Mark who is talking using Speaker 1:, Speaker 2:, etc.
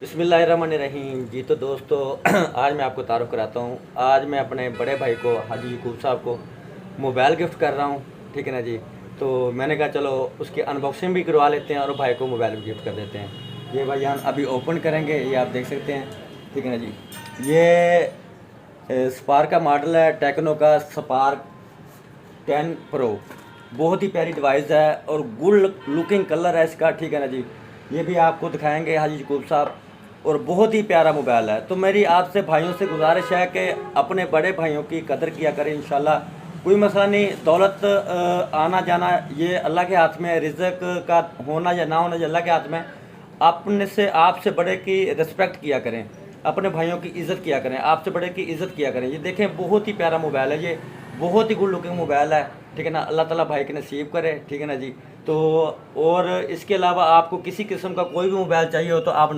Speaker 1: बिस्मिल्लाहिर्रहमानिर्रहीम जी। तो दोस्तों आज मैं आपको तारुफ कराता हूँ। आज मैं अपने बड़े भाई को हाजी यकूब साहब को मोबाइल गिफ्ट कर रहा हूँ, ठीक है ना जी। तो मैंने कहा चलो उसकी अनबॉक्सिंग भी करवा लेते हैं और भाई को मोबाइल भी गिफ्ट कर देते हैं। ये भाईजान अभी ओपन करेंगे, ये आप देख सकते हैं, ठीक है ना जी। ये स्पार्क का मॉडल है, टेक्नो का स्पार्क 10 प्रो। बहुत ही प्यारी डिवाइस है और गुड लुकिंग कलर है इसका, ठीक है ना जी। ये भी आपको दिखाएंगे हाजी यकूब साहब, और बहुत ही प्यारा मोबाइल है। तो मेरी आपसे भाइयों से गुजारिश है कि अपने बड़े भाइयों की कदर किया करें। इंशाल्लाह कोई मसला नहीं, दौलत आना जाना ये अल्लाह के हाथ में है, रिज़्क का होना या ना होना ये अल्लाह के हाथ में है। अपने से आपसे बड़े की रिस्पेक्ट किया करें, अपने भाइयों की इज़्ज़त किया करें, आपसे बड़े की इज़्ज़त किया करें। ये देखें बहुत ही प्यारा मोबाइल है, ये बहुत ही गुड लुकिंग मोबाइल है, ठीक है ना। अल्लाह ताला भाई के नसीब करे, ठीक है ना जी। तो और इसके अलावा आपको किसी किस्म का कोई भी मोबाइल चाहिए हो तो आप